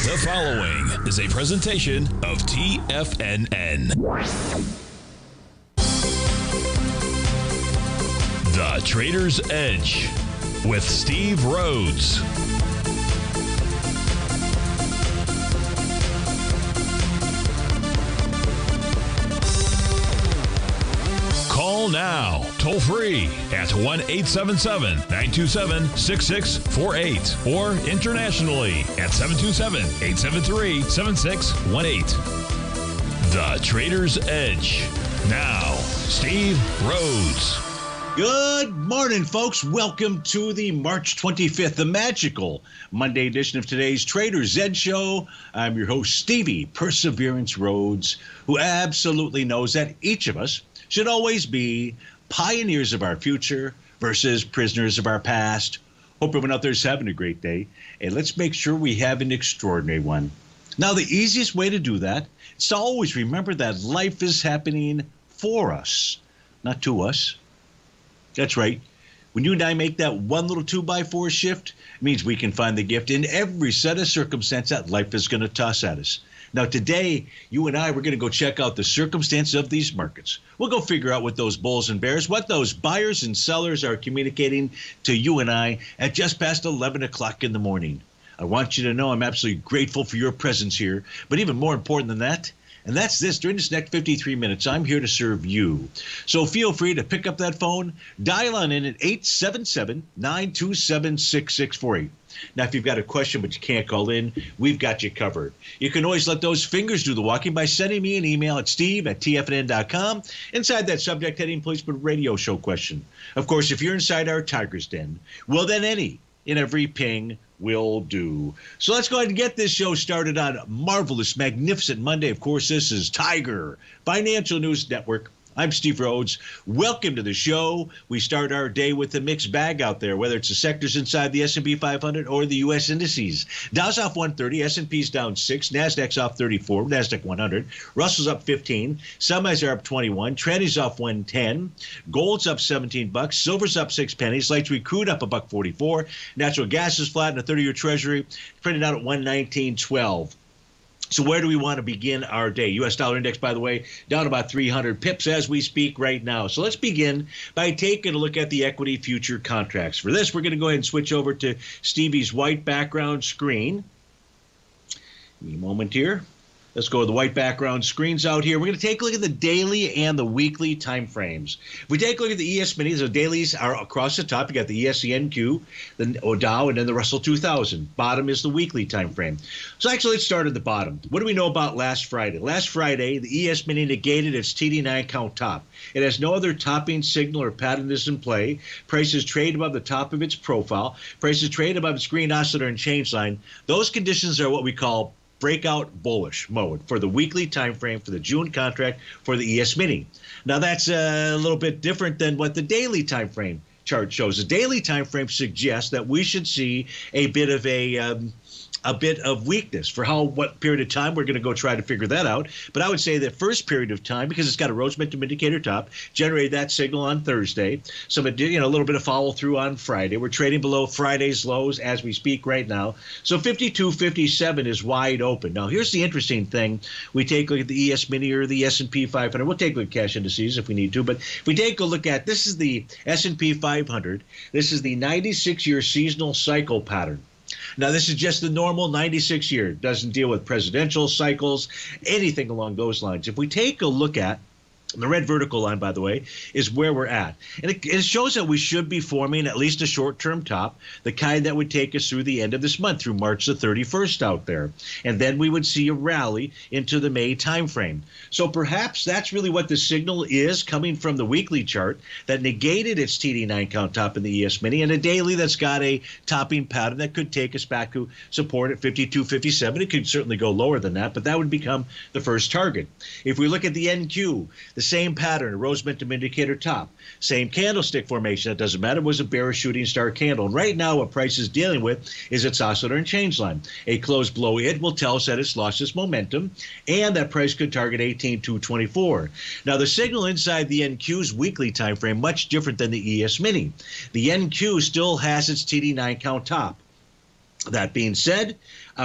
The following is a presentation of TFNN. The Trader's Edge with Steve Rhodes. Call now, toll free at 1-877-927-6648 or internationally at 727-873-7618. The Trader's Edge. Now, Steve Rhodes. Good morning, folks. Welcome to the March 25th, the magical Monday edition of today's Trader's Edge Show. I'm your host, Stevie Perseverance Rhodes, who absolutely knows that each of us should always be pioneers of our future versus prisoners of our past. Hope everyone out there is having a great day, and let's make sure we have an extraordinary one. Now, the easiest way to do that is to always remember that life is happening for us, not to us. That's right. When you and I make that one little 2x4 shift, it means we can find the gift in every set of circumstance that life is going to toss at us. Now, today, you and I, we're going to go check out the circumstance of these markets. We'll go figure out what those bulls and bears, what those buyers and sellers are communicating to you and I at just past 11 o'clock in the morning. I want you to know I'm absolutely grateful for your presence here. But even more important than that, and that's this, during this next 53 minutes, I'm here to serve you. So feel free to pick up that phone, dial on in at 877-927-6648. Now, if you've got a question but you can't call in, we've got you covered. You can always let those fingers do the walking by sending me an email at steve@tfnn.com. Inside that subject heading, please put radio show question. Of course, if you're inside our tiger's den, well, then any and every ping will do. So let's go ahead and get this show started on marvelous, magnificent Monday. Of course, this is Tiger Financial News Network. I'm Steve Rhodes. Welcome to the show. We start our day with a mixed bag out there, whether it's the sectors inside the S&P 500 or the U.S. indices. Dow's off 130, S&P's down 6, Nasdaq's off 34, Nasdaq 100, Russell's up 15, semis are up 21, Tranny's off 110, gold's up 17 bucks, silver's up 6 pennies, light sweet crude up $1.44, natural gas is flat, and the 30-year Treasury printed out at 119.12. So where do we want to begin our day? U.S. dollar index, by the way, down about 300 pips as we speak right now. So let's begin by taking a look at the equity future contracts. For this, we're going to go ahead and switch over to Stevie's white background screen. Give me a moment here. Let's go to the white background screens out here. We're going to take a look at the daily and the weekly time frames. If we take a look at the ES minis, the dailies are across the top. You got the ESENQ, the Dow, and then the Russell 2000. Bottom is the weekly time frame. So actually, let's start at the bottom. What do we know about last Friday? Last Friday, the ES mini negated its TD9 count top. It has no other topping signal or pattern is in play. Prices trade above the top of its profile. Prices trade above its green oscillator and change line. Those conditions are what we call breakout bullish mode for the weekly time frame for the June contract for the ES mini. Now that's a little bit different than what the daily time frame chart shows. The daily time frame suggests that we should see a bit of weakness. For what period of time, we're going to go try to figure that out. But I would say that first period of time, because it's got a Rhodes momentum indicator top, generated that signal on Thursday. Some, a little bit of follow through on Friday. We're trading below Friday's lows as we speak right now. So 52.57 is wide open. Now, here's the interesting thing. We take a look at the ES mini or the S&P 500. We'll take a look at cash indices if we need to. But if we take a look at, this is the S&P 500. This is the 96-year seasonal cycle pattern. Now, this is just the normal 96-year. It doesn't deal with presidential cycles, anything along those lines. If we take a look at the red vertical line, by the way, is where we're at. And it shows that we should be forming at least a short-term top, the kind that would take us through the end of this month, through March the 31st out there. And then we would see a rally into the May timeframe. So perhaps that's really what the signal is coming from the weekly chart that negated its TD9 count top in the ES mini, and a daily that's got a topping pattern that could take us back to support at 52.57. It could certainly go lower than that, but that would become the first target. If we look at the NQ, the same pattern, a Rhodes momentum indicator top, same candlestick formation. It doesn't matter. It was a bearish shooting star candle. And right now, what price is dealing with is its oscillator and change line. A close below it will tell us that it's lost its momentum, and that price could target 18,224. Now, the signal inside the NQ's weekly time frame much different than the ES mini. The NQ still has its TD9 count top. That being said,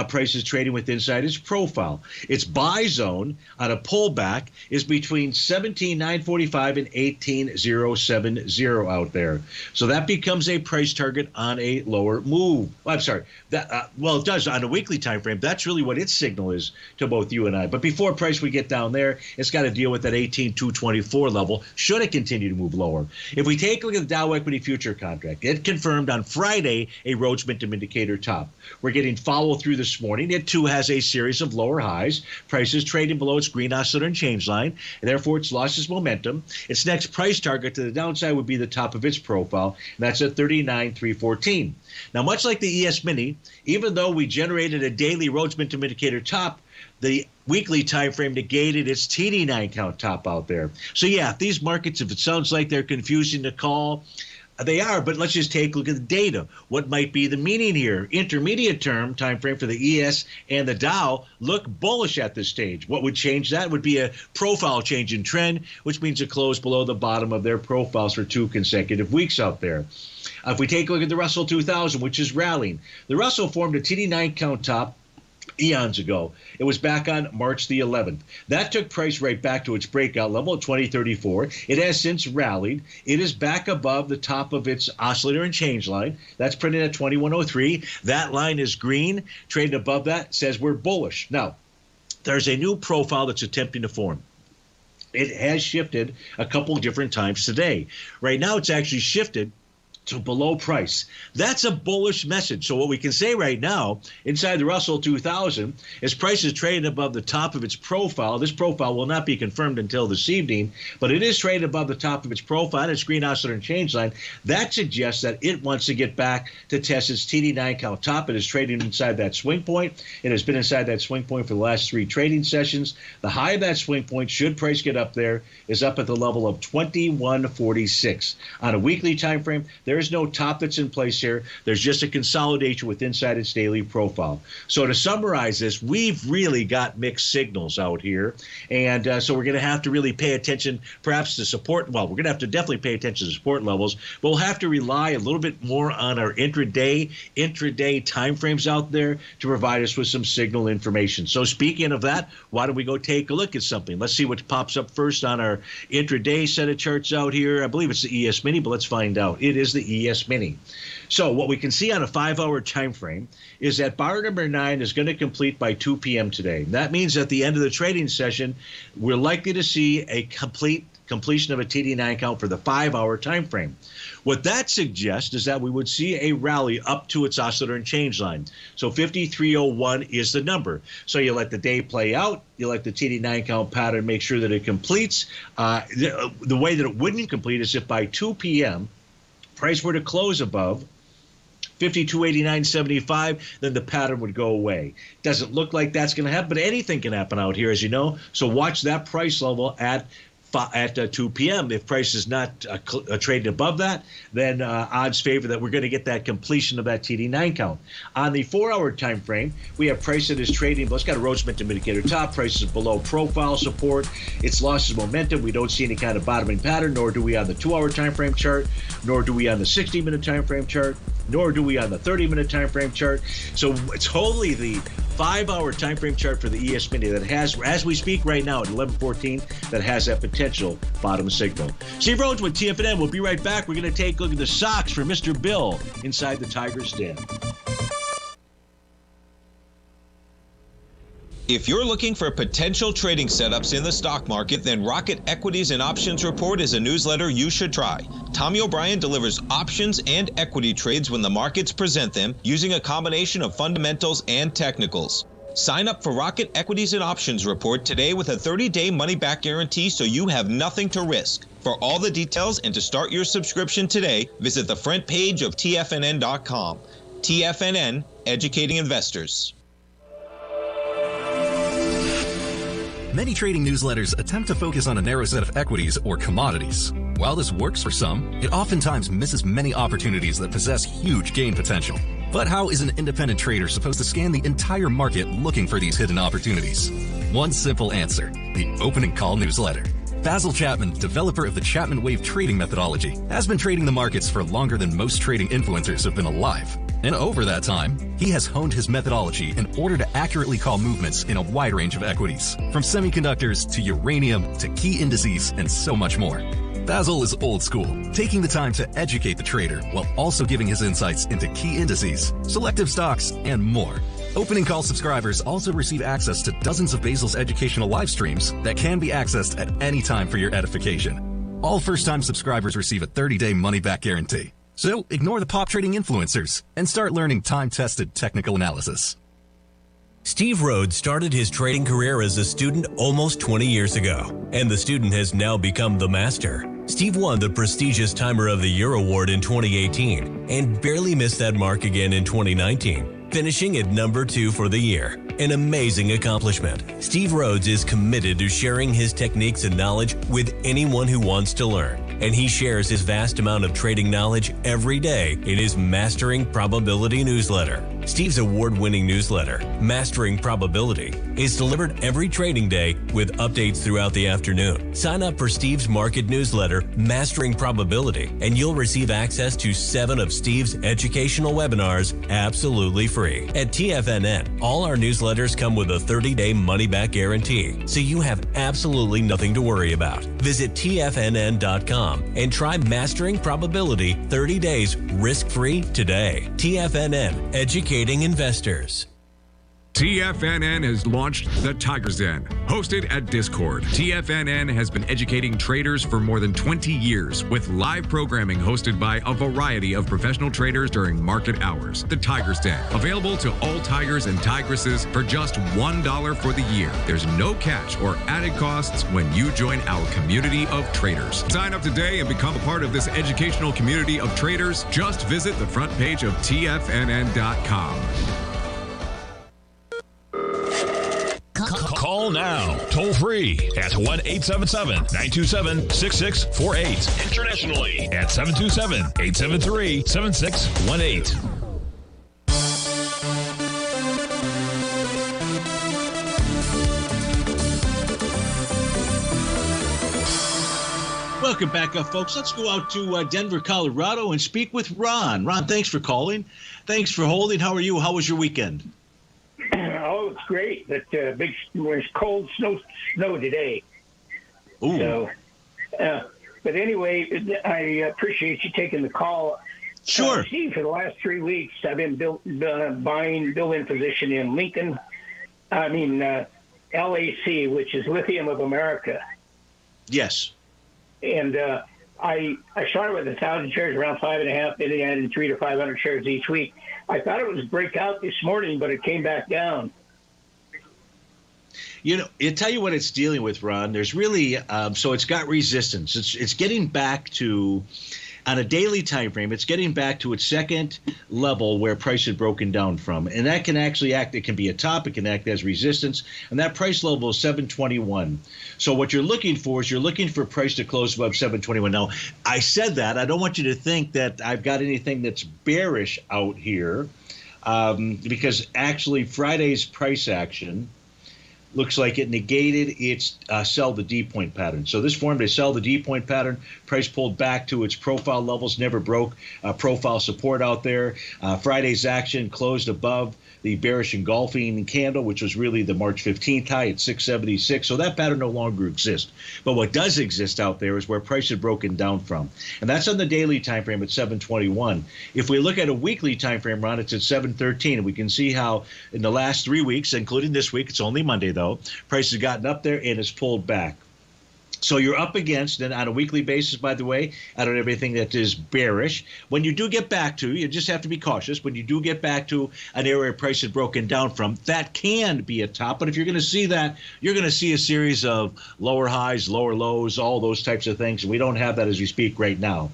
price is trading with inside its profile. Its buy zone on a pullback is between 17,945 and 18,070 out there. So that becomes a price target on a lower move. I'm sorry. It does on a weekly time frame. That's really what its signal is to both you and I. But before price we get down there, it's got to deal with that 18,224 level should it continue to move lower. If we take a look at the Dow Equity Future contract, it confirmed on Friday a Rhodes Momentum Indicator top. We're getting follow through this morning. It too has a series of lower highs. Prices trading below its green oscillator and change line, and therefore it's lost its momentum. Its next price target to the downside would be the top of its profile, and that's at 39,314. Now, much like the ES Mini, even though we generated a daily Rhodes Momentum Indicator top, the weekly time frame negated its TD9 count top out there. So yeah, these markets, if it sounds like they're confusing to call, they are, but let's just take a look at the data. What might be the meaning here? Intermediate term time frame for the ES and the Dow look bullish at this stage. What would change that would be a profile change in trend, which means a close below the bottom of their profiles for 2 consecutive weeks out there. If we take a look at the Russell 2000, which is rallying, the Russell formed a TD9 count top eons ago. It was back on March the 11th. That took price right back to its breakout level at 2034. It has since rallied. It is back above the top of its oscillator and change line. That's printed at 2103. That line is green. Trading above that says we're bullish. Now, there's a new profile that's attempting to form. It has shifted a couple different times today. Right now, it's actually shifted to below price. That's a bullish message. So what we can say right now inside the Russell 2000 is price is trading above the top of its profile. This profile will not be confirmed until this evening, but it is trading above the top of its profile and its green oscillator and change line. That suggests that it wants to get back to test its TD9 count top. It is trading inside that swing point. It has been inside that swing point for the last 3 trading sessions. The high of that swing point, should price get up there, is up at the level of 2146. On a weekly time frame, there's no top that's in place here. There's just a consolidation with inside its daily profile. So to summarize this, we've really got mixed signals out here. And so we're going to have to really pay attention perhaps to support. Well, we're going to have to definitely pay attention to support levels. But we'll have to rely a little bit more on our intraday timeframes out there to provide us with some signal information. So speaking of that, why don't we go take a look at something? Let's see what pops up first on our intraday set of charts out here. I believe it's the ES Mini, but let's find out. It is the ES Mini. So what we can see on a 5-hour time frame is that bar number 9 is going to complete by 2 p.m. today. That means at the end of the trading session, we're likely to see a completion of a TD9 count for the 5-hour time frame. What that suggests is that we would see a rally up to its oscillator and change line. So 5301 is the number. So you let the day play out. You let the TD9 count pattern make sure that it completes. The way that it wouldn't complete is if by 2 p.m. price were to close above 5289.75, then the pattern would go away. Doesn't look like that's going to happen, but anything can happen out here, as you know. So watch that price level at 2 p.m. If price is not trading above that, then odds favor that we're going to get that completion of that TD9 count. On the 4-hour time frame, we have price that is trading. Well, it's got a Rhodes Momentum Indicator top. Price is below profile support. It's lost its momentum. We don't see any kind of bottoming pattern, nor do we on the 2-hour time frame chart, nor do we on the 60-minute time frame chart, nor do we on the 30-minute time frame chart. So it's wholly the 5-hour time frame chart for the ES Mini that has, as we speak right now at 11:14, that has that potential bottom signal. Steve Rhodes with TFNN. We'll be right back. We're going to take a look at the socks for Mr. Bill inside the Tiger's Den. If you're looking for potential trading setups in the stock market, then Rocket Equities and Options Report is a newsletter you should try. Tommy O'Brien delivers options and equity trades when the markets present them, using a combination of fundamentals and technicals. Sign up for Rocket Equities and Options Report today with a 30-day money-back guarantee, so you have nothing to risk. For all the details and to start your subscription today, visit the front page of TFNN.com. TFNN, educating investors. Many trading newsletters attempt to focus on a narrow set of equities or commodities. While this works for some, it oftentimes misses many opportunities that possess huge gain potential. But how is an independent trader supposed to scan the entire market looking for these hidden opportunities? One simple answer: the Opening Call newsletter. Basil Chapman, developer of the Chapman Wave trading methodology, has been trading the markets for longer than most trading influencers have been alive. And over that time, he has honed his methodology in order to accurately call movements in a wide range of equities, from semiconductors to uranium to key indices and so much more. Basil is old school, taking the time to educate the trader while also giving his insights into key indices, selective stocks, and more. Opening call subscribers also receive access to dozens of Basil's educational live streams that can be accessed at any time for your edification. All first-time subscribers receive a 30-day money-back guarantee. So ignore the pop trading influencers and start learning time-tested technical analysis. Steve Rhodes started his trading career as a student almost 20 years ago, and the student has now become the master. Steve won the prestigious Timer of the Year award in 2018 and barely missed that mark again in 2019, finishing at number 2 for the year. An amazing accomplishment. Steve Rhodes is committed to sharing his techniques and knowledge with anyone who wants to learn, and he shares his vast amount of trading knowledge every day in his Mastering Probability newsletter. Steve's award-winning newsletter, Mastering Probability, is delivered every trading day with updates throughout the afternoon. Sign up for Steve's market newsletter, Mastering Probability, and you'll receive access to 7 of Steve's educational webinars absolutely free. At TFNN, all our newsletters come with a 30-day money-back guarantee, so you have absolutely nothing to worry about. Visit TFNN.com and try Mastering Probability 30 days risk-free today. TFNN, educating investors. TFNN has launched the Tiger's Den. Hosted at Discord, TFNN has been educating traders for more than 20 years with live programming hosted by a variety of professional traders during market hours. The Tiger's Den, available to all tigers and tigresses for just $1 for the year. There's no catch or added costs when you join our community of traders. Sign up today and become a part of this educational community of traders. Just visit the front page of TFNN.com. Call now, toll free at 1-877-927-6648. Internationally at 727-873-7618. Welcome back up, folks. Let's go out to Denver, Colorado and speak with Ron. Ron, thanks for calling. Thanks for holding. How are you? How was your weekend? Oh, it's great. But big, there's cold snow today. Ooh. So, but anyway, I appreciate you taking the call. Sure. Steve, for the last 3 weeks, I've been buying built-in position in LAC, which is Lithium of America. Yes. And I started with 1,000 shares, around 5.5 million, and 300 to 500 shares each week. I thought it was break out this morning, but it came back down. You know, I'll tell you what it's dealing with, Ron. There's really so it's got resistance. It's getting back to, on a daily time frame, it's getting back to its second level where price had broken down from. And that can actually act, it can be a top, it can act as resistance. And that price level is 721. So what you're looking for is you're looking for price to close above 721. Now, I said that. I don't want you to think that I've got anything that's bearish out here because actually Friday's price action looks like it negated its sell the D point pattern. So this formed a sell the D point pattern. Price pulled back to its profile levels, never broke profile support out there. Friday's action closed above the bearish engulfing candle, which was really the March 15th high at 676. So that pattern no longer exists. But what does exist out there is where price had broken down from. And that's on the daily time frame at 721. If we look at a weekly time frame, Ron, it's at 713. And we can see how in the last 3 weeks, including this week, it's only Monday though, price has gotten up there and has pulled back. So you're up against, and on a weekly basis, by the way, out of everything that is bearish. When you do get back to, you just have to be cautious. When you do get back to an area price had broken down from, that can be a top. But if you're going to see that, you're going to see a series of lower highs, lower lows, all those types of things. And we don't have that as we speak right now.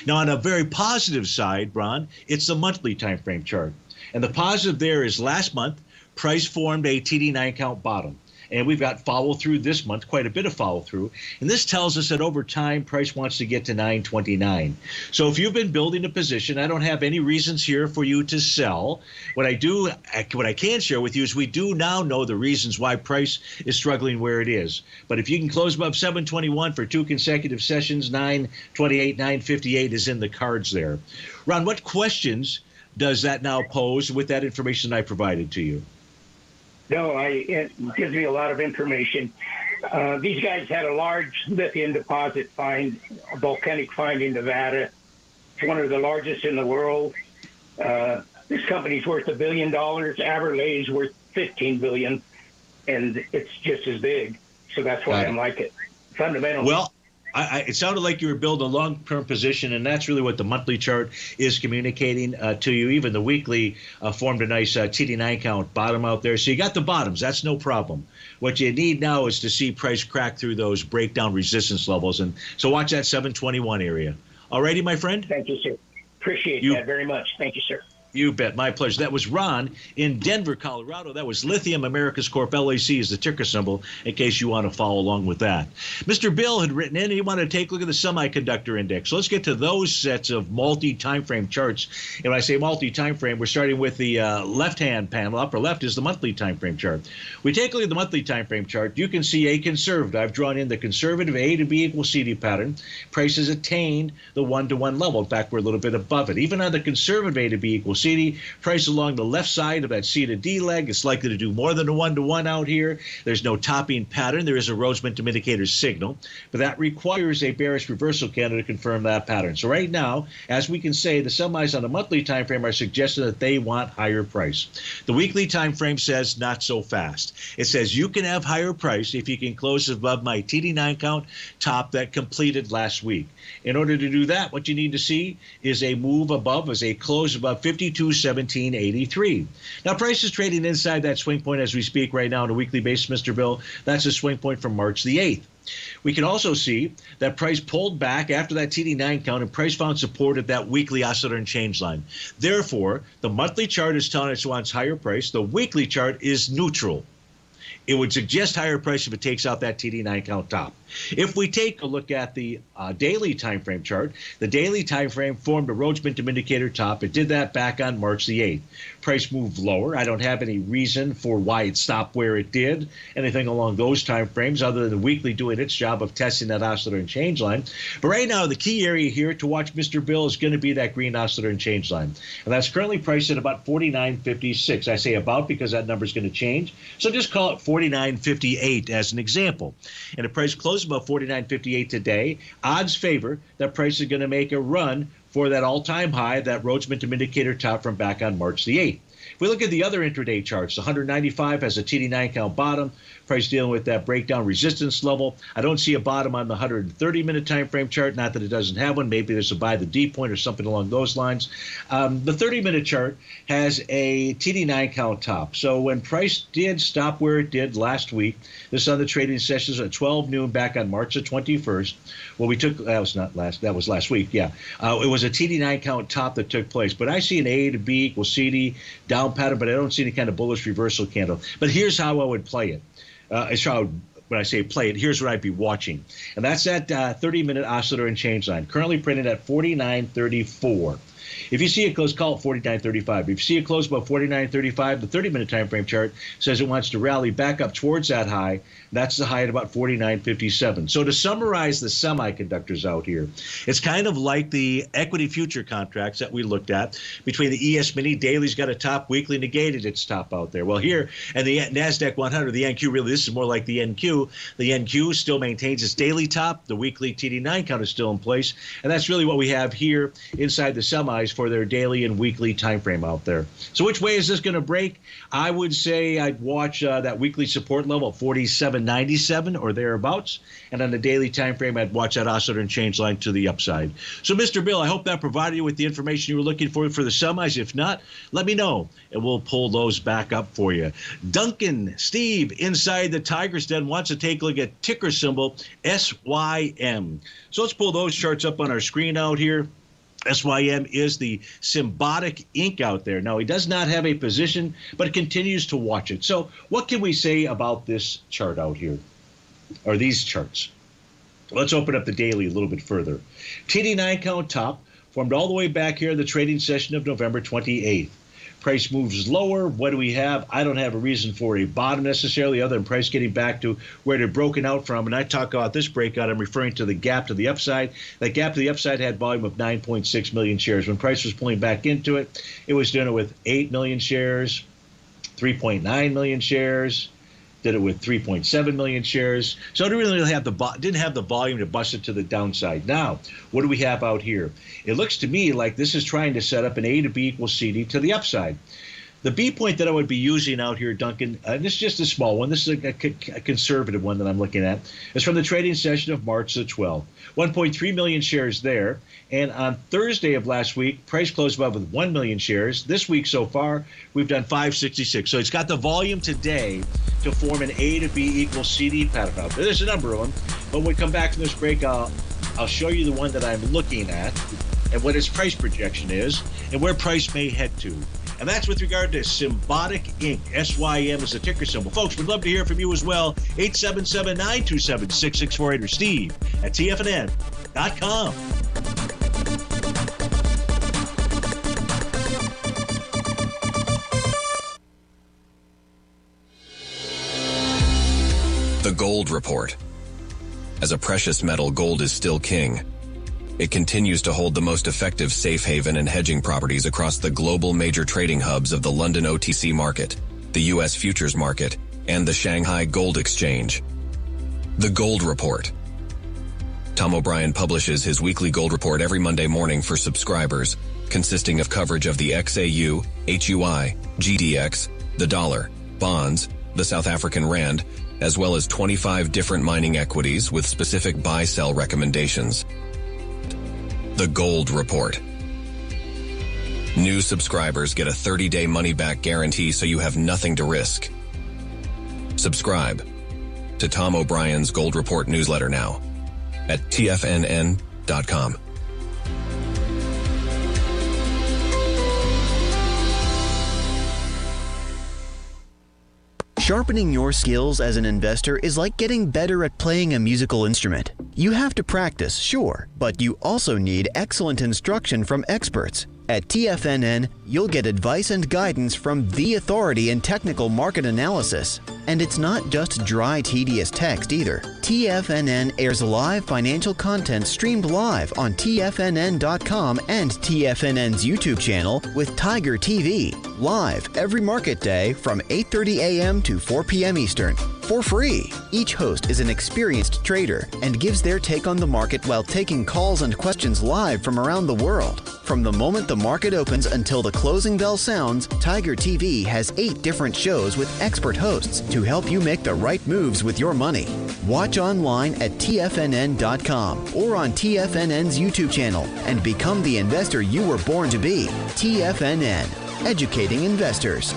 Now, on a very positive side, Ron, it's the monthly time frame chart. And the positive there is last month, price formed a TD9 count bottom. And we've got follow-through this month, quite a bit of follow-through. And this tells us that over time, price wants to get to 929. So if you've been building a position, I don't have any reasons here for you to sell. What I can share with you is we do now know the reasons why price is struggling where it is. But if you can close above 721 for 2 consecutive sessions, 928, 958 is in the cards there. Ron, what questions does that now pose with that information I provided to you? No, it gives me a lot of information. These guys had a large lithium deposit find, a volcanic find in Nevada. It's one of the largest in the world. This company's worth $1 billion. Aberlay's worth $15 billion, and it's just as big. So that's why I like it. Fundamentally. Well, it sounded like you were building a long-term position, and that's really what the monthly chart is communicating to you. Even the weekly formed a nice TD9 count bottom out there. So you got the bottoms. That's no problem. What you need now is to see price crack through those breakdown resistance levels. And so watch that 721 area. All righty, my friend? Thank you, sir. Appreciate that very much. Thank you, sir. You bet. My pleasure. That was Ron in Denver, Colorado. That was Lithium Americas Corp. LAC is the ticker symbol in case you want to follow along with that. Mr. Bill had written in, he wanted to take a look at the semiconductor index. So let's get to those sets of multi-time frame charts. And when I say multi-time frame, we're starting with the left-hand panel. Upper left is the monthly time frame chart. We take a look at the monthly time frame chart. You can see a conservative. I've drawn in the conservative A to B equals CD pattern. Prices attained the 1-to-1 level. In fact, we're a little bit above it. Even on the conservative A to B equals CD, price along the left side of that C to D leg. It's likely to do more than a 1-to-1 out here. There's no topping pattern. There is a Rhodes momentum indicator signal, but that requires a bearish reversal candle to confirm that pattern. So right now, as we can say, the semis on the monthly time frame are suggesting that they want higher price. The weekly time frame says not so fast. It says you can have higher price if you can close above my TD9 count top that completed last week. In order to do that, what you need to see is a move above, as a close above 52.1783. Now, price is trading inside that swing point as we speak right now on a weekly basis, Mr. Bill. That's a swing point from March the 8th. We can also see that price pulled back after that TD9 count, and price found support at that weekly oscillator and change line. Therefore, the monthly chart is telling us it wants higher price. The weekly chart is neutral. It would suggest higher price if it takes out that TD9 count top. If we take a look at the daily time frame chart, the daily time frame formed a Rhodes momentum indicator top. It did that back on March the 8th. Price moved lower. I don't have any reason for why it stopped where it did, anything along those time frames, other than the weekly doing its job of testing that oscillator and change line. But right now, the key area here to watch, Mr. Bill, is going to be that green oscillator and change line. And that's currently priced at about 49.56. I say about because that number is going to change. So just call it 49.58 as an example. And if price closes above 49.58 today, odds favor that price is going to make a run for that all-time high, that Rhodes momentum indicator top from back on March the 8th. If we look at the other intraday charts, the 195 has a TD9 count bottom. Price dealing with that breakdown resistance level. I don't see a bottom on the 130-minute time frame chart. Not that it doesn't have one. Maybe there's a buy the D point or something along those lines. The 30-minute chart has a TD9 count top. So when price did stop where it did last week, this on the trading sessions at 12 noon back on March the 21st. Well, we took that was last week. Yeah, it was a TD9 count top that took place. But I see an A to B equals CD down pattern, but I don't see any kind of bullish reversal candle. But here's how I would play it. When I say play it, here's what I'd be watching. And that's that 30-minute oscillator and change line, currently printed at 49.34. If you see it close, call it 49.35. If you see it close above 49.35, the 30-minute time frame chart says it wants to rally back up towards that high. That's the high at about 49.57. So to summarize the semiconductors out here, it's kind of like the equity future contracts that we looked at between the ES Mini. Daily's got a top, weekly negated its top out there. Well, here, and the NASDAQ 100, the NQ, really, this is more like the NQ. The NQ still maintains its daily top. The weekly TD9 count is still in place. And that's really what we have here inside the semis for their daily and weekly time frame out there. So which way is this going to break? I would say I'd watch that weekly support level at 47.97 or thereabouts, and on the daily time frame I'd watch that oscillator and change line to the upside. So Mr. Bill, I hope that provided you with the information you were looking for the semis. If not, let me know and we'll pull those back up for you. Duncan, Steve, inside the Tiger's Den wants to take a look at ticker symbol SYM. So let's pull those charts up on our screen out here. SYM is the symbiotic ink out there. Now, he does not have a position, but continues to watch it. So what can we say about this chart out here, or these charts? Let's open up the daily a little bit further. TD9 count top formed all the way back here in the trading session of November 28th. Price moves lower. What do we have? I don't have a reason for a bottom necessarily other than price getting back to where they're broken out from. And I talk about this breakout, I'm referring to the gap to the upside. That gap to the upside had volume of 9.6 million shares. When price was pulling back into it, it was doing it with 8 million shares, 3.9 million shares, did it with 3.7 million shares. So it didn't really have the volume to bust it to the downside. Now, what do we have out here? It looks to me like this is trying to set up an A to B equals CD to the upside. The B point that I would be using out here, Duncan, this is just a small one. This is a conservative one that I'm looking at. It's from the trading session of March the 12th. 1.3 million shares there. And on Thursday of last week, price closed above with 1 million shares. This week so far, we've done 566. So it's got the volume today to form an A to B equals CD pattern out there. There's a number of them. But when we come back from this break, I'll show you the one that I'm looking at and what its price projection is and where price may head to. And that's with regard to Symbiotic Inc. SYM is the ticker symbol. Folks, we'd love to hear from you as well. 877-927-6648 or Steve at TFNN.com. The Gold Report. As a precious metal, gold is still king. It continues to hold the most effective safe haven and hedging properties across the global major trading hubs of the London OTC market, the U.S. futures market, and the Shanghai Gold Exchange. The Gold Report. Tom O'Brien publishes his weekly gold report every Monday morning for subscribers, consisting of coverage of the XAU, HUI, GDX, the dollar, bonds, the South African rand, as well as 25 different mining equities with specific buy-sell recommendations. The Gold Report. New subscribers get a 30-day money-back guarantee so you have nothing to risk. Subscribe to Tom O'Brien's Gold Report newsletter now at TFNN.com. Sharpening your skills as an investor is like getting better at playing a musical instrument. You have to practice, sure, but you also need excellent instruction from experts. At TFNN, you'll get advice and guidance from the authority in technical market analysis. And it's not just dry, tedious text either. TFNN airs live financial content streamed live on TFNN.com and TFNN's YouTube channel with Tiger TV, live every market day from 8:30 a.m. to 4 p.m. Eastern, for free. Each host is an experienced trader and gives their take on the market while taking calls and questions live from around the world. From the moment the market opens until the closing bell sounds, Tiger TV has 8 different shows with expert hosts to help you make the right moves with your money. Watch online at TFNN.com or on TFNN's YouTube channel and become the investor you were born to be. TFNN, educating investors.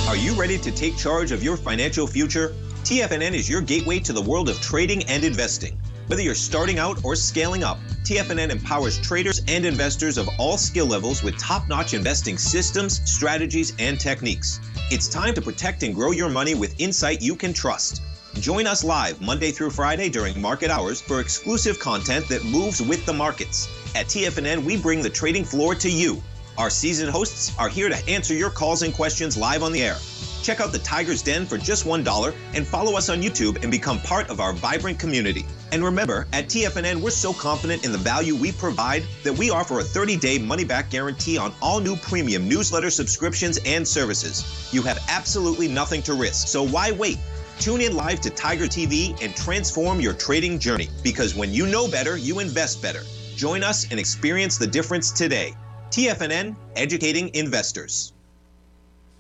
Are you ready to take charge of your financial future? TFNN is your gateway to the world of trading and investing. Whether you're starting out or scaling up, TFNN empowers traders and investors of all skill levels with top-notch investing systems, strategies, and techniques. It's time to protect and grow your money with insight you can trust. Join us live Monday through Friday during market hours for exclusive content that moves with the markets. At TFNN, we bring the trading floor to you. Our seasoned hosts are here to answer your calls and questions live on the air. Check out the Tiger's Den for just $1 and follow us on YouTube and become part of our vibrant community. And remember, at TFNN, we're so confident in the value we provide that we offer a 30-day money-back guarantee on all new premium newsletter subscriptions and services. You have absolutely nothing to risk, so why wait? Tune in live to Tiger TV and transform your trading journey, because when you know better, you invest better. Join us and experience the difference today. TFNN, educating investors.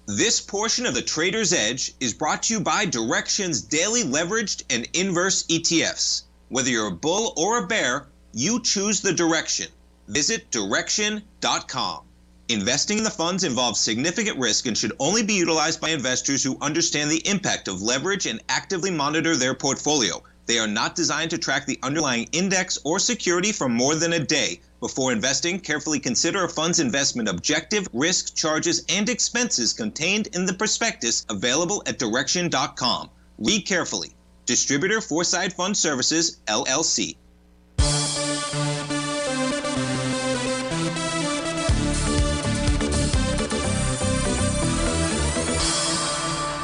This portion of the Trader's Edge is brought to you by Direxion's daily leveraged and inverse ETFs. Whether you're a bull or a bear, you choose the direction. Visit Direxion.com. Investing in the funds involves significant risk and should only be utilized by investors who understand the impact of leverage and actively monitor their portfolio. They are not designed to track the underlying index or security for more than a day. Before investing, carefully consider a fund's investment objective, risk, charges, and expenses contained in the prospectus available at Direxion.com. Read carefully. Distributor Foreside Fund Services, LLC.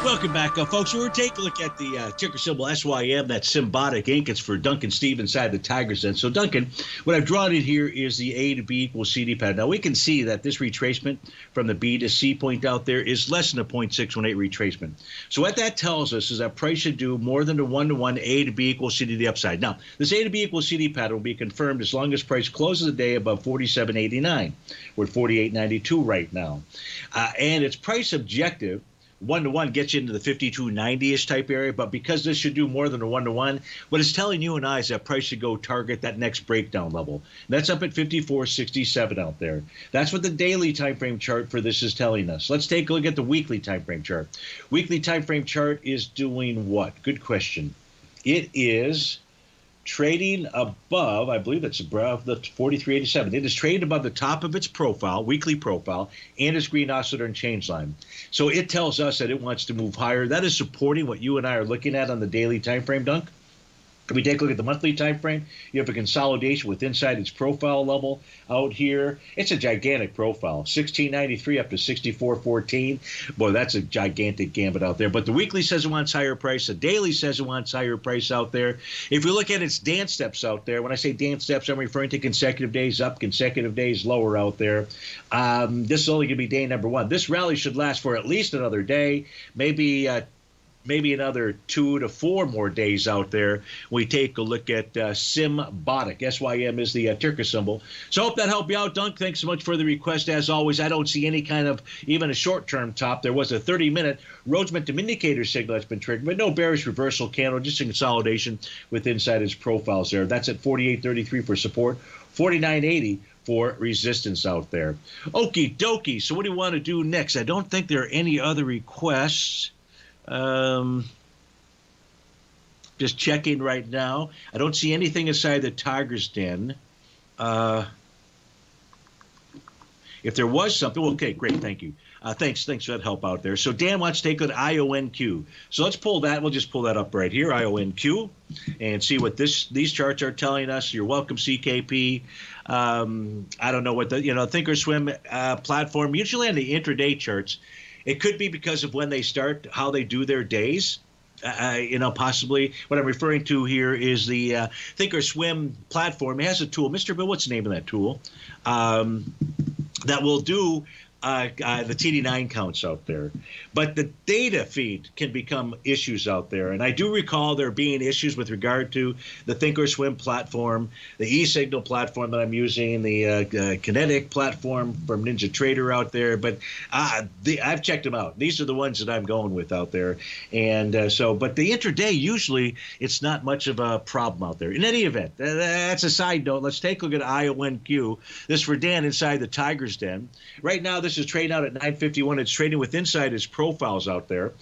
Welcome back, folks. We're taking a look at the ticker symbol SYM, that symbiotic ink. It's for Duncan Steve inside the Tigers Den. So, Duncan, what I've drawn in here is the A to B equals CD pattern. Now, we can see that this retracement from the B to C point out there is less than a 0.618 retracement. So what that tells us is that price should do more than a 1-to-1 A to B equals CD to the upside. Now, this A to B equals CD pattern will be confirmed as long as price closes the day above 47.89. We're at 48.92 right now. And its price objective, 1-to-1 gets you into the 52.90-ish type area, but because this should do more than a 1-to-1, what it's telling you and I is that price should go target that next breakdown level. And that's up at 54.67 out there. That's what the daily time frame chart for this is telling us. Let's take a look at the weekly time frame chart. Weekly time frame chart is doing what? Good question. It is trading above, I believe it's above the 43.87. It is trading above the top of its profile, weekly profile, and its green oscillator and change line. So it tells us that it wants to move higher. That is supporting what you and I are looking at on the daily time frame, Dunk. If we take a look at the monthly time frame, you have a consolidation with inside its profile level out here. It's a gigantic profile, 1693 up to 6414. Boy, that's a gigantic gambit out there. But the weekly says it wants higher price. The daily says it wants higher price out there. If we look at its dance steps out there, when I say dance steps, I'm referring to consecutive days up, consecutive days lower out there. This is only going to be day number one. This rally should last for at least another day, maybe another 2 to 4 more days out there. We take a look at Symbiotic. SYM is the ticker symbol. So I hope that helped you out, Dunk. Thanks so much for the request. As always, I don't see any kind of even a short-term top. There was a 30-minute Rhodes momentum indicator signal that's been triggered, but no bearish reversal candle, just a consolidation with inside its profiles there. That's at 48.33 for support, 49.80 for resistance out there. Okie dokie. So what do you want to do next? I don't think there are any other requests. Just checking right now. I don't see anything inside the Tigers Den. If there was something, okay, great, thank you. Thanks for that help out there. So Dan wants to take an IONQ. So let's pull that. We'll just pull that up right here, IONQ, and see what these charts are telling us. You're welcome, CKP. I don't know what the Thinkorswim platform. Usually on the intraday charts, it could be because of when they start, how they do their days. Possibly what I'm referring to here is the Thinkorswim platform. It has a tool. Mr. Bill, what's the name of that tool? That will do the TD9 counts out there. But the data feed can become issues out there. And I do recall there being issues with regard to the Thinkorswim platform, the eSignal platform that I'm using, the Kinetic platform from Ninja Trader out there. But I've checked them out. These are the ones that I'm going with out there. And but the intraday, usually it's not much of a problem out there. In any event, that's a side note. Let's take a look at IONQ. This is for Dan inside the Tigers Den. Right now, this is trading out at 951. It's trading with inside its profiles out there.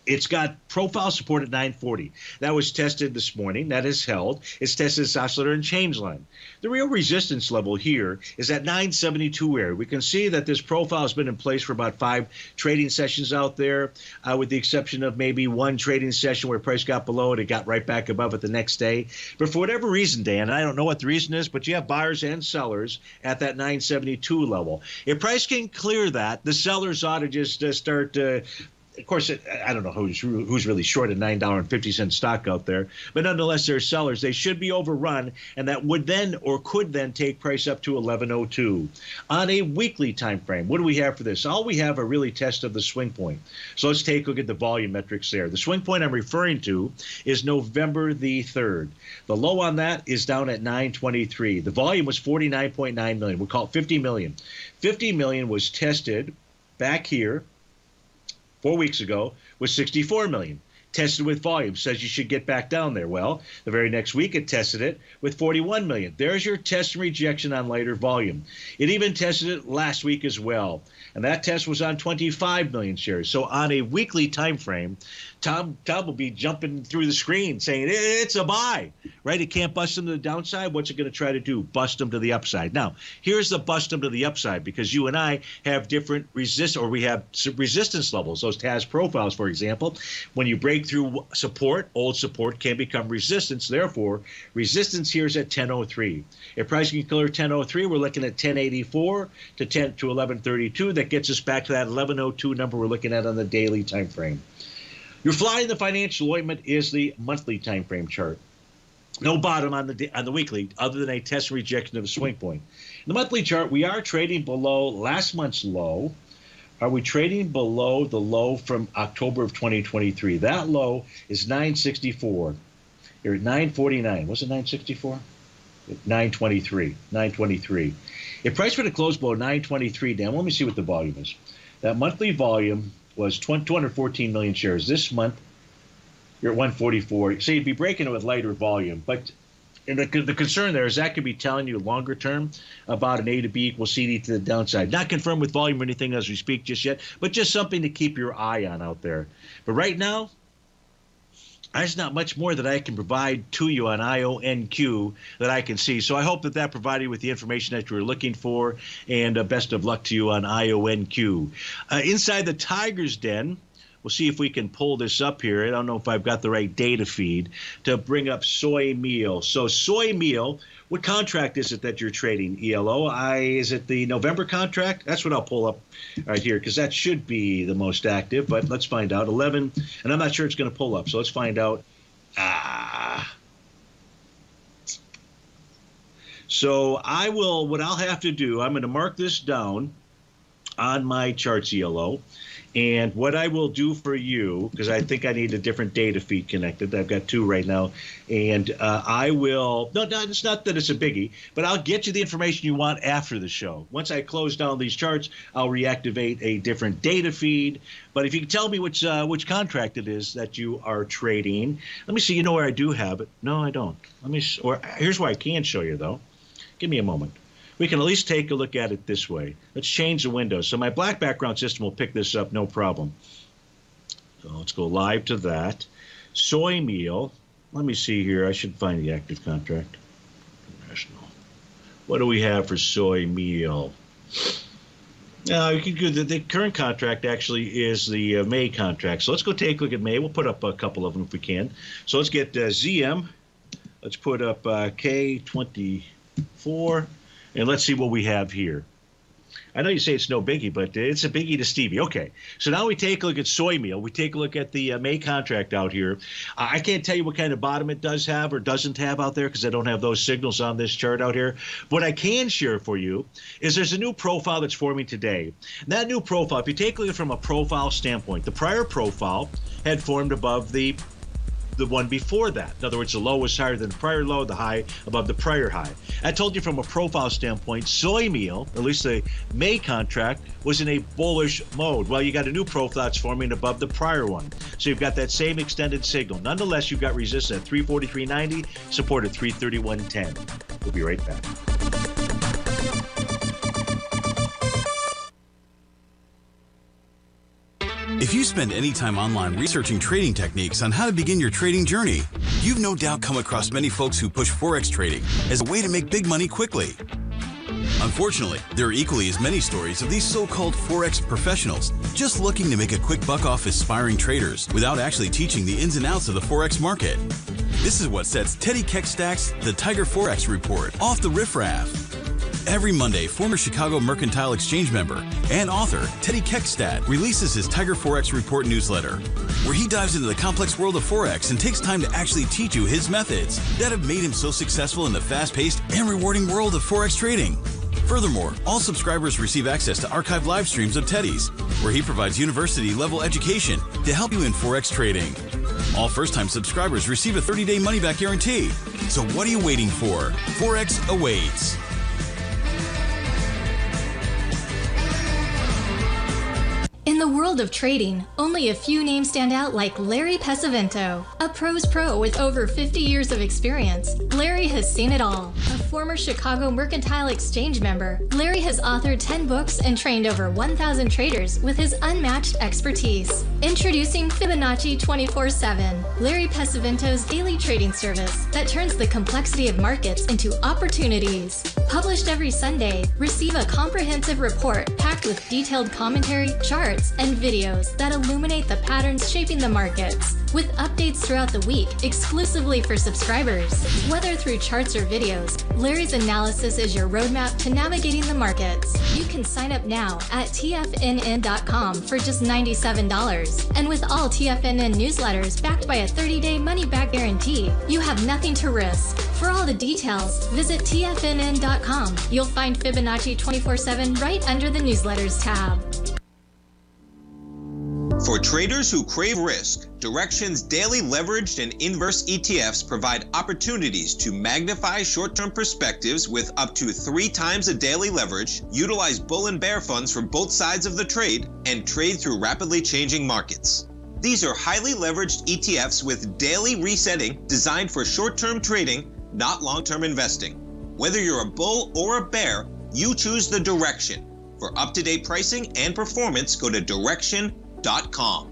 It's got profile support at 940. That was tested this morning. That is held. It's tested its oscillator and change line. The real resistance level here is at 972 area. We can see that this profile has been in place for about 5 trading sessions out there, with the exception of maybe one trading session where price got below it. It got right back above it the next day. But for whatever reason, Dan, I don't know what the reason is, but you have buyers and sellers at that 972 level. If price can clear that, the sellers ought to just start of course, I don't know who's really short a $9.50 stock out there, but nonetheless, they're sellers. They should be overrun, and that would then or could then take price up to 1102. On a weekly time frame, what do we have for this? All we have are really tests of the swing point. So let's take a look at the volume metrics there. The swing point I'm referring to is November the 3rd. The low on that is down at 923. The volume was 49.9 million. We'll call it 50 million. 50 million was tested back here 4 weeks ago was 64 million. Tested with volume, says you should get back down there. Well, the very next week it tested it with 41 million. There's your test and rejection on lighter volume. It even tested it last week as well. And that test was on 25 million shares. So on a weekly time frame, Tom will be jumping through the screen saying it's a buy, right? It can't bust them to the downside. What's it going to try to do? Bust them to the upside. Now, here's the bust them to the upside, because you and I have different resistance levels, those TAS profiles, for example. When you break break through support. Old support can become resistance. Therefore, resistance here is at 10.03. If price can clear 10.03, we're looking at 10.84 to 11.32. That gets us back to that 11.02 number we're looking at on the daily time frame. Your fly in the financial ointment is the monthly time frame chart. No bottom on the weekly, other than a test and rejection of a swing point. In the monthly chart, we are trading below last month's low. Are we trading below the low from October of 2023? That low is 964. You're at 949. Was it 964? 923. 923. If price were to close below 923 down, let me see what the volume is. That monthly volume was 214 million shares. This month, you're at 144. So you'd be breaking it with lighter volume. But the concern there is that could be telling you longer term about an A to B equals CD to the downside. Not confirmed with volume or anything as we speak just yet, but just something to keep your eye on out there. But right now, there's not much more that I can provide to you on IONQ that I can see. So I hope that provided you with the information that you were looking for, and best of luck to you on IONQ. Inside the Tiger's Den, we'll see if we can pull this up here. I don't know if I've got the right data feed to bring up soy meal. So soy meal, what contract is it that you're trading, ELO? Is it the November contract? That's what I'll pull up right here, because that should be the most active. But let's find out. 11, and I'm not sure it's going to pull up. So let's find out. So what I'll have to do, I'm going to mark this down on my charts, ELO. And what I will do for you, because I think I need a different data feed connected. I've got two right now. And I will, no, it's not that it's a biggie, but I'll get you the information you want after the show. Once I close down these charts, I'll reactivate a different data feed. But if you can tell me which contract it is that you are trading. Let me see, you know where I do have it. No, I don't. Here's where I can show you, though. Give me a moment. We can at least take a look at it this way. Let's change the window. So my black background system will pick this up, no problem. So let's go live to that. Soy meal. Let me see here. I should find the active contract. International. What do we have for soy meal? You can do the current contract actually is the May contract. So let's go take a look at May. We'll put up a couple of them if we can. So let's get ZM. Let's put up K24. And let's see what we have here. I know you say it's no biggie, but it's a biggie to Stevie. Okay, so now we take a look at soy meal. We take a look at the May contract out here. I can't tell you what kind of bottom it does have or doesn't have out there because I don't have those signals on this chart out here. What I can share for you is there's a new profile that's forming today. And that new profile, if you take a look from a profile standpoint, the prior profile had formed above the one before that. In other words, the low was higher than the prior low, the high above the prior high. I told you from a profile standpoint, soy meal, at least the May contract, was in a bullish mode. Well, you got a new profile that's forming above the prior one. So you've got that same extended signal. Nonetheless, you've got resistance at 343.90, support at 331.10. We'll be right back. If you spend any time online researching trading techniques on how to begin your trading journey, you've no doubt come across many folks who push Forex trading as a way to make big money quickly. Unfortunately, there are equally as many stories of these so-called Forex professionals just looking to make a quick buck off aspiring traders without actually teaching the ins and outs of the Forex market. This is what sets Teddy Keckstad's The Tiger Forex Report off the riffraff. Every Monday, former Chicago Mercantile Exchange member and author Teddy Keckstad releases his Tiger Forex Report newsletter, where he dives into the complex world of Forex and takes time to actually teach you his methods that have made him so successful in the fast-paced and rewarding world of Forex trading. Furthermore, all subscribers receive access to archived live streams of Teddy's, where he provides university-level education to help you in Forex trading. All first-time subscribers receive a 30-day money-back guarantee. So what are you waiting for? Forex awaits. In the world of trading, only a few names stand out like Larry Pesavento. A pro's pro with over 50 years of experience, Larry has seen it all. A former Chicago Mercantile Exchange member, Larry has authored 10 books and trained over 1,000 traders with his unmatched expertise. Introducing Fibonacci 24/7, Larry Pesavento's daily trading service that turns the complexity of markets into opportunities. Published every Sunday, receive a comprehensive report packed with detailed commentary, charts, and videos that illuminate the patterns shaping the markets, with updates throughout the week exclusively for subscribers. Whether through charts or videos, Larry's analysis is your roadmap to navigating the markets. You can sign up now at TFNN.com for just $97. And with all TFNN newsletters backed by a 30-day money-back guarantee, you have nothing to risk. For all the details, visit TFNN.com. You'll find Fibonacci 24/7 right under the newsletters tab. For traders who crave risk, Direxion's daily leveraged and inverse ETFs provide opportunities to magnify short-term perspectives with up to 3 times a daily leverage, utilize bull and bear funds from both sides of the trade, and trade through rapidly changing markets. These are highly leveraged ETFs with daily resetting designed for short-term trading, not long-term investing. Whether you're a bull or a bear, you choose the Direction. For up-to-date pricing and performance, go to Direction.com.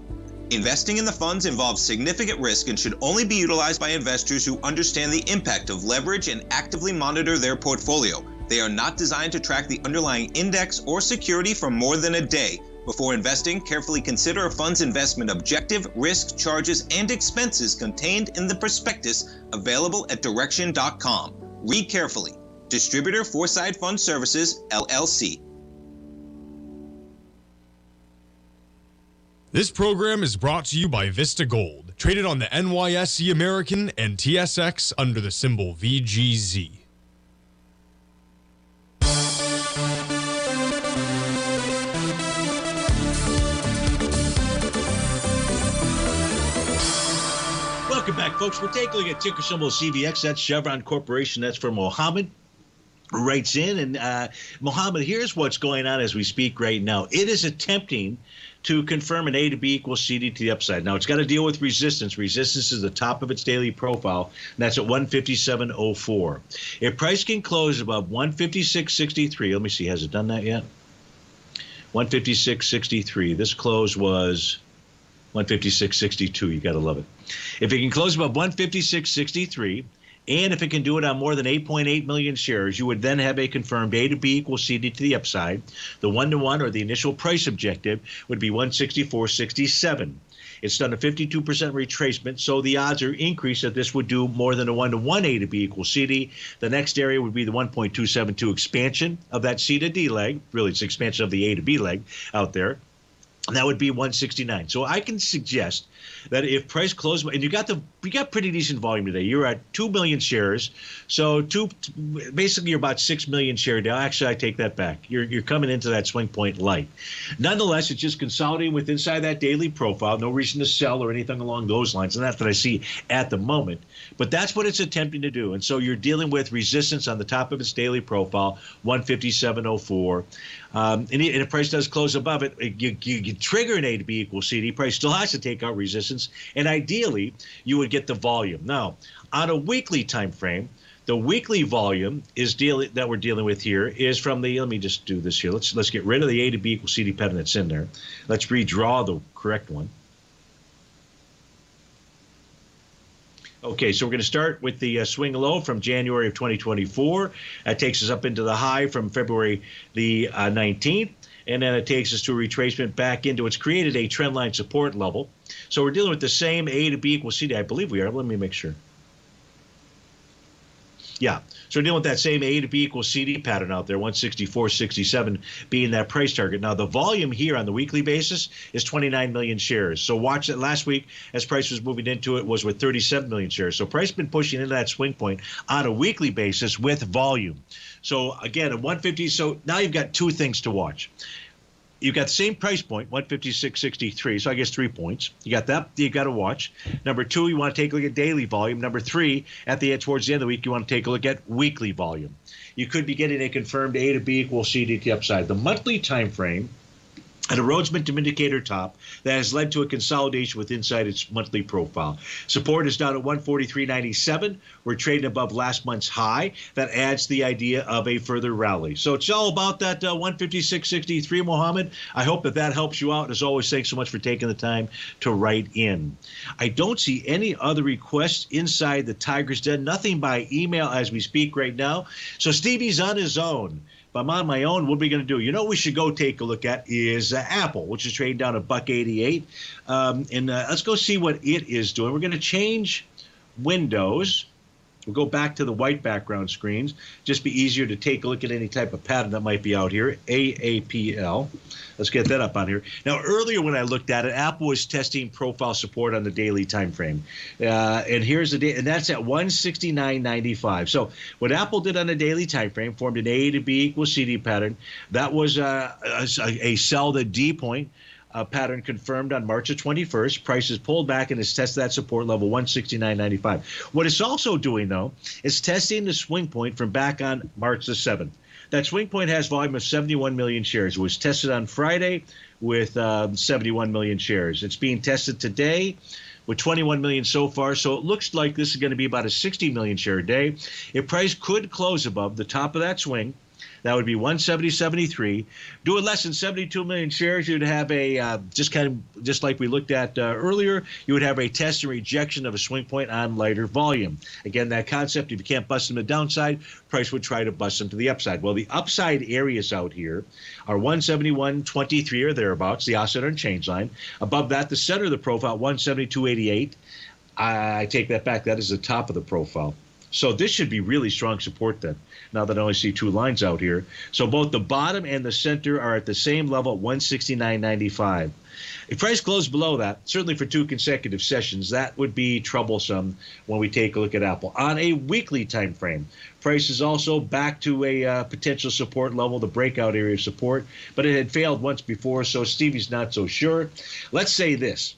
Investing in the funds involves significant risk and should only be utilized by investors who understand the impact of leverage and actively monitor their portfolio. They are not designed to track the underlying index or security for more than a day. Before investing, carefully consider a fund's investment objective, risk, charges, and expenses contained in the prospectus available at Direction.com. Read carefully. Distributor Foreside Fund Services, LLC. This program is brought to you by Vista Gold, traded on the NYSE American and TSX under the symbol VGZ. Welcome back, folks. We're taking a look at ticker symbol CVX. That's Chevron Corporation. That's for Mohammed. Writes in, and Mohammed, here's what's going on as we speak right now. It is attempting to confirm an A to B equals CD to the upside. Now, it's got to deal with resistance. Resistance is the top of its daily profile, and that's at 157.04. If price can close above 156.63, let me see, has it done that yet? 156.63. This close was 156.62. You got to love it. If it can close above 156.63, and if it can do it on more than 8.8 million shares, you would then have a confirmed A to B equals CD to the upside. The 1-to-1 or the initial price objective would be 164.67. It's done a 52% retracement, so the odds are increased that this would do more than a 1-to-1 A to B equals CD. The next area would be the 1.272 expansion of that C to D leg. Really, it's expansion of the A to B leg out there. And that would be 169. So I can suggest that if price closes, and you got pretty decent volume today. You're at 2 million shares, so basically you're about 6 million share down. Actually, I take that back. You're coming into that swing point light. Nonetheless, it's just consolidating with inside that daily profile. No reason to sell or anything along those lines, and that's what I see at the moment. But that's what it's attempting to do, and so you're dealing with resistance on the top of its daily profile, 157.04. And if price does close above it, you trigger an A to B equals CD. Price still has to take out resistance, and ideally you would get the volume. Now, on a weekly time frame, the weekly volume that we're dealing with here is from the. Let me just do this here. Let's get rid of the A to B equals CD pattern that's in there. Let's redraw the correct one. Okay, so we're going to start with the swing low from January of 2024. That takes us up into the high from February the 19th. And then it takes us to a retracement back into it's created a trend line support level. So we're dealing with the same A to B equals CD. I believe we are. Let me make sure. Yeah. So we're dealing with that same A to B equals CD pattern out there, 164.67 being that price target. Now, the volume here on the weekly basis is 29 million shares. So watch that last week as price was moving into it was with 37 million shares. So price been pushing into that swing point on a weekly basis with volume. So again, at 150, so now you've got two things to watch. You've got the same price point, 156.63, so I guess 3 points. You got that, you got to watch. Number two, you want to take a look at daily volume. Number three, towards the end of the week, you want to take a look at weekly volume. You could be getting a confirmed A to B equals CD to the upside. The monthly time frame at a Rhodes Momentum Indicator top that has led to a consolidation with inside its monthly profile. Support is down at 143.97. We're trading above last month's high. That adds the idea of a further rally. So it's all about that 156.63, Mohammed. I hope that helps you out. As always, thanks so much for taking the time to write in. I don't see any other requests inside the Tiger's Den. Nothing by email as we speak right now. So Stevie's on his own. If I'm on my own, what are we going to do? You know what we should go take a look at is Apple, which is trading down $1.88. Let's go see what it is doing. We're going to change windows. We'll go back to the white background screens. Just be easier to take a look at any type of pattern that might be out here. AAPL. Let's get that up on here. Now, earlier when I looked at it, Apple was testing profile support on the daily time frame. And here's the day, and that's at 169.95. So what Apple did on the daily time frame formed an A to B equals CD pattern. That was a sell the D point. Pattern confirmed on March the 21st. Prices pulled back and has tested that support level 169.95. What it's also doing, though, is testing the swing point from back on March the 7th. That swing point has volume of 71 million shares. It was tested on Friday with 71 million shares. It's being tested today with 21 million so far. So it looks like this is going to be about a 60 million share day. If price could close above the top of that swing, that would be 170.73. Doing less than 72 million shares, you'd have a just like we looked at earlier, you would have a test and rejection of a swing point on lighter volume. Again, that concept, if you can't bust them to the downside, price would try to bust them to the upside. Well, the upside areas out here are 171.23 or thereabouts, the oscillator and change line. Above that, the center of the profile, 172.88. I take that back. That is the top of the profile. So this should be really strong support then, now that I only see two lines out here. So both the bottom and the center are at the same level at 169.95. If price closed below that, certainly for two consecutive sessions, that would be troublesome when we take a look at Apple. On a weekly time frame, price is also back to a potential support level, the breakout area of support, but it had failed once before, so Stevie's not so sure. Let's say this.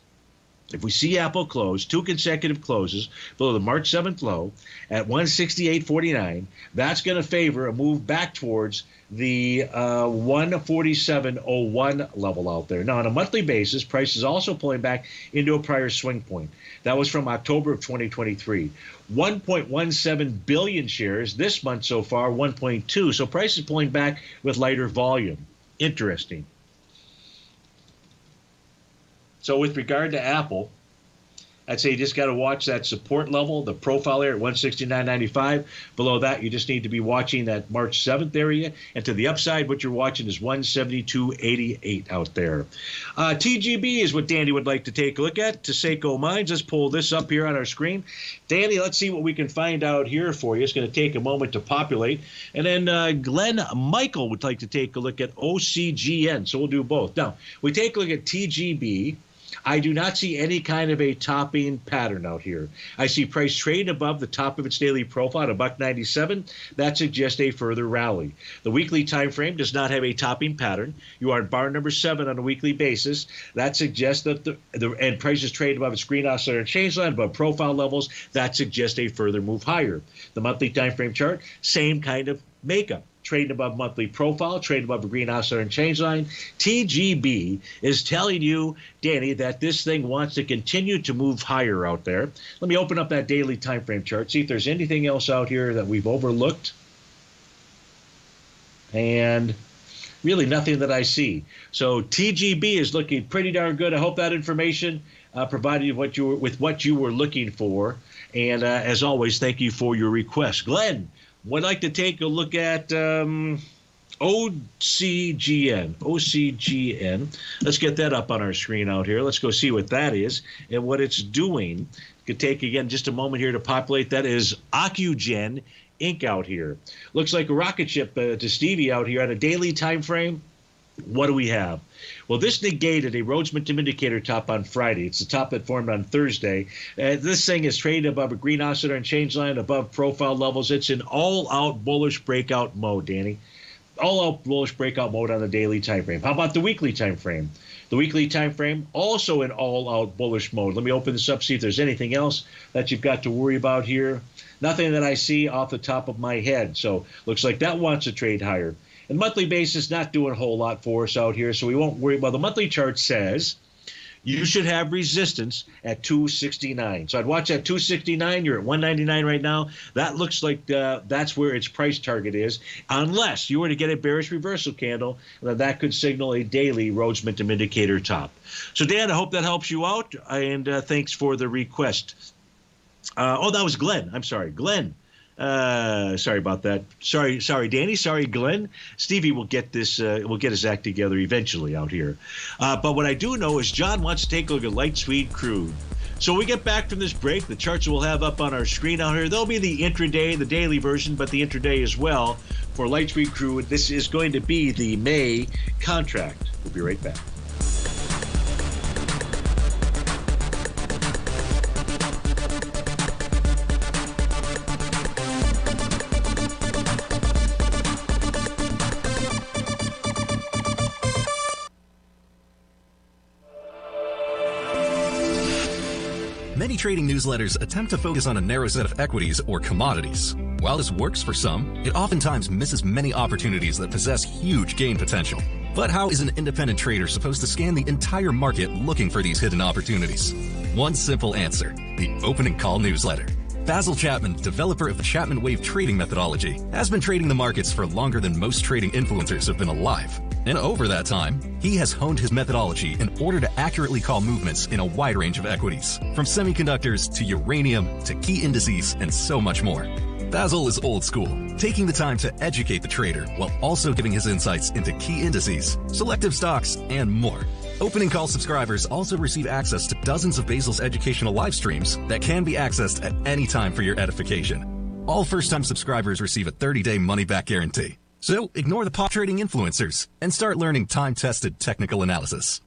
If we see Apple close two consecutive closes below the March 7th low at 168.49, that's going to favor a move back towards the 147.01 level out there. Now, on a monthly basis, price is also pulling back into a prior swing point. That was from October of 2023. 1.17 billion shares this month so far, 1.2. So price is pulling back with lighter volume. Interesting. So with regard to Apple, I'd say you just got to watch that support level, the profile area at 169.95. Below that, you just need to be watching that March 7th area. And to the upside, what you're watching is 172.88 out there. TGB is what Danny would like to take a look at. Seiko Mines. Let's pull this up here on our screen. Danny, let's see what we can find out here for you. It's going to take a moment to populate. And then Glenn Michael would like to take a look at OCGN. So we'll do both. Now, we take a look at TGB. I do not see any kind of a topping pattern out here. I see price trading above the top of its daily profile at $1.97. That suggests a further rally. The weekly time frame does not have a topping pattern. You are at bar number 7 on a weekly basis. That suggests that and prices trade above its green oscillator change line, above profile levels. That suggests a further move higher. The monthly time frame chart, same kind of makeup. Trading above monthly profile, trading above a green oscillator and change line. TGB is telling you, Danny, that this thing wants to continue to move higher out there. Let me open up that daily time frame chart, see if there's anything else out here that we've overlooked. And really nothing that I see. So TGB is looking pretty darn good. I hope that information provided you what you were looking for. And as always, thank you for your request. Glenn would like to take a look at OCGN. OCGN. Let's get that up on our screen out here. Let's go see what that is and what it's doing. Could take, again, just a moment here to populate. That is Ocugen Inc. out here. Looks like a rocket ship to Stevie out here on a daily time frame. What do we have? Well, this negated a Rhodes Momentum Indicator top on Friday. It's the top that formed on Thursday. This thing is traded above a green oscillator and change line, above profile levels. It's in all-out bullish breakout mode, Danny. All-out bullish breakout mode on the daily time frame. How about the weekly time frame? The weekly time frame also in all-out bullish mode. Let me open this up, see if there's anything else that you've got to worry about here. Nothing that I see off the top of my head. So looks like that wants to trade higher. And monthly basis not doing a whole lot for us out here, so we won't worry. Well, the monthly chart says you should have resistance at 269. So I'd watch at 269. You're at 199 right now. That looks like that's where its price target is, unless you were to get a bearish reversal candle. That could signal a daily Rhodes Momentum Indicator top. So, Dan, I hope that helps you out, and thanks for the request. That was Glenn. I'm sorry, Glenn. Sorry about that. Sorry, Danny. Sorry, Glenn. Stevie will get this. Will get his act together eventually out here. But what I do know is John wants to take a look at light sweet crude. So when we get back from this break, the charts we'll have up on our screen out here. There'll be the intraday, the daily version, but the intraday as well for light sweet crude. This is going to be the May contract. We'll be right back. Many trading newsletters attempt to focus on a narrow set of equities or commodities. While this works for some, it oftentimes misses many opportunities that possess huge gain potential. But how is an independent trader supposed to scan the entire market looking for these hidden opportunities? One simple answer: the opening call newsletter. Basil Chapman, developer of the Chapman Wave trading methodology, has been trading the markets for longer than most trading influencers have been alive. And over that time, he has honed his methodology in order to accurately call movements in a wide range of equities, from semiconductors to uranium to key indices and so much more. Basil is old school, taking the time to educate the trader while also giving his insights into key indices, selective stocks, and more. Opening call subscribers also receive access to dozens of Basil's educational live streams that can be accessed at any time for your edification. All first-time subscribers receive a 30-day money-back guarantee. So ignore the pop trading influencers and start learning time-tested technical analysis.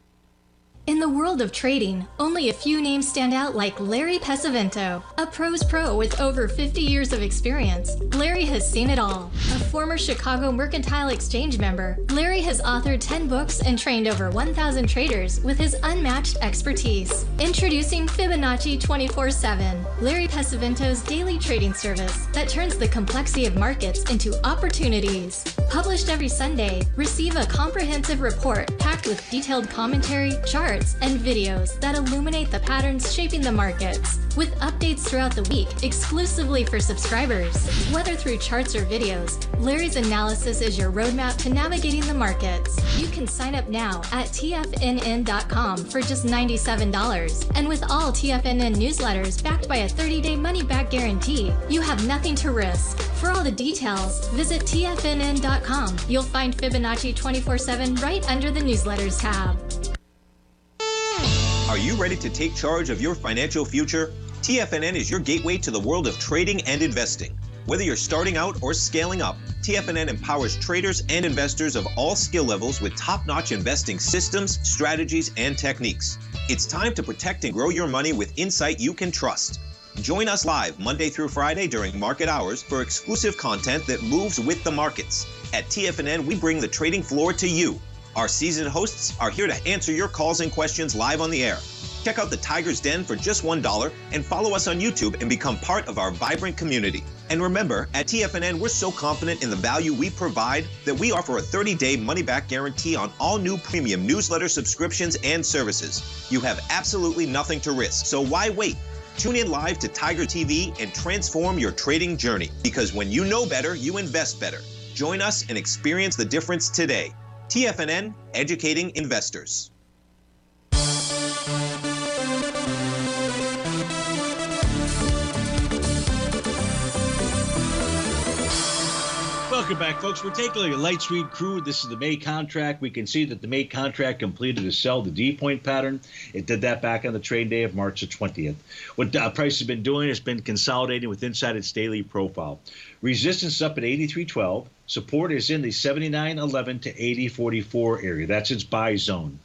In the world of trading, only a few names stand out like Larry Pesavento, a pro's pro with over 50 years of experience. Larry has seen it all. A former Chicago Mercantile Exchange member, Larry has authored 10 books and trained over 1,000 traders with his unmatched expertise. Introducing Fibonacci 24/7, Larry Pesavento's daily trading service that turns the complexity of markets into opportunities. Published every Sunday, receive a comprehensive report packed with detailed commentary, charts, and videos that illuminate the patterns shaping the markets, with updates throughout the week exclusively for subscribers. Whether through charts or videos, Larry's analysis is your roadmap to navigating the markets. You can sign up now at TFNN.com for just $97. And with all TFNN newsletters backed by a 30-day money-back guarantee, you have nothing to risk. For all the details, visit TFNN.com. You'll find Fibonacci 24/7 right under the newsletters tab. Are you ready to take charge of your financial future? TFNN is your gateway to the world of trading and investing. Whether you're starting out or scaling up, TFNN empowers traders and investors of all skill levels with top-notch investing systems, strategies, and techniques. It's time to protect and grow your money with insight you can trust. Join us live Monday through Friday during market hours for exclusive content that moves with the markets. At TFNN, we bring the trading floor to you. Our seasoned hosts are here to answer your calls and questions live on the air. Check out the Tiger's Den for just $1 and follow us on YouTube and become part of our vibrant community. And remember, at TFNN, we're so confident in the value we provide that we offer a 30-day money-back guarantee on all new premium newsletter subscriptions and services. You have absolutely nothing to risk, so why wait? Tune in live to Tiger TV and transform your trading journey. Because when you know better, you invest better. Join us and experience the difference today. TFNN, educating investors. Welcome back, folks. We're taking a look at light sweet crude. This is the May contract. We can see that the May contract completed a sell the D-point pattern. It did that back on the trade day of March the 20th. What price has been doing has been consolidating with inside its daily profile. Resistance is up at 83.12. Support is in the 79.11 to 80.44 area. That's its buy zone.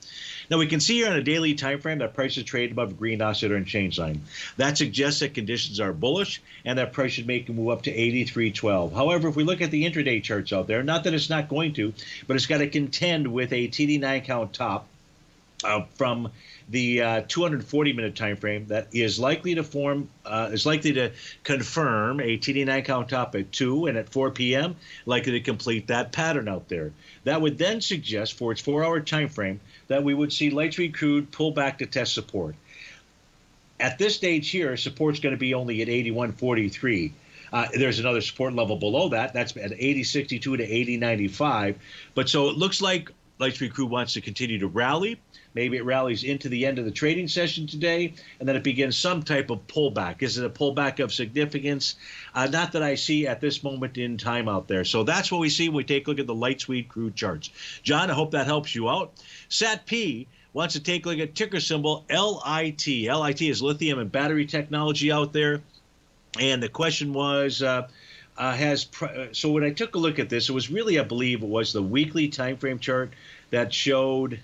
Now, we can see here on a daily time frame that prices trade above green oscillator and change line. That suggests that conditions are bullish and that price should make a move up to 83.12. However, if we look at the intraday charts out there, not that it's not going to, but it's got to contend with a TD9 count top from the 240-minute time frame that is likely to confirm a TD9 count top at 2 and at 4 p.m. likely to complete that pattern out there. That would then suggest for its 4-hour time frame that we would see light sweet crude pull back to test support. At this stage here, support's going to be only at 81.43. There's another support level below that. That's at 80.62 to 80.95. But so it looks like light sweet crude wants to continue to rally. Maybe it rallies into the end of the trading session today, and then it begins some type of pullback. Is it a pullback of significance? Not that I see at this moment in time out there. So that's what we see when we take a look at the light sweet crude charts. John, I hope that helps you out. SAT-P wants to take a look at ticker symbol LIT. LIT is lithium and battery technology out there. And the question was, so when I took a look at this, it was really, I believe it was the weekly time frame chart that showed.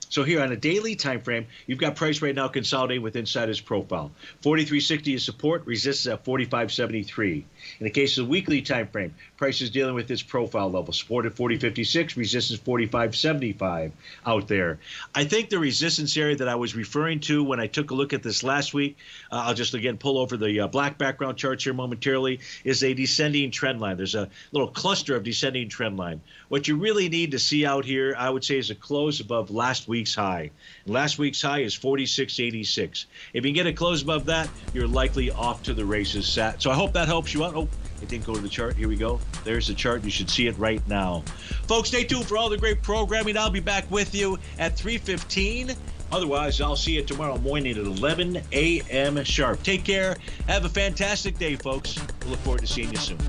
So here on a daily time frame, you've got price right now consolidating with inside its profile. 43.60 is support, resistance at 45.73. In the case of the weekly time frame, price is dealing with its profile level. Support at 40.56, resistance 45.75 out there. I think the resistance area that I was referring to when I took a look at this last week, I'll just again pull over the black background charts here momentarily, is a descending trend line. There's a little cluster of descending trend line. What you really need to see out here, I would say, is a close above last week's high. And last week's high is 46.86. If you can get a close above that, you're likely off to the races. So I hope that helps you out. Oh, it didn't go to the chart. Here we go. There's the chart. You should see it right now. Folks, stay tuned for all the great programming. I'll be back with you at 3:15. Otherwise, I'll see you tomorrow morning at 11 a.m. sharp. Take care. Have a fantastic day, folks. We look forward to seeing you soon.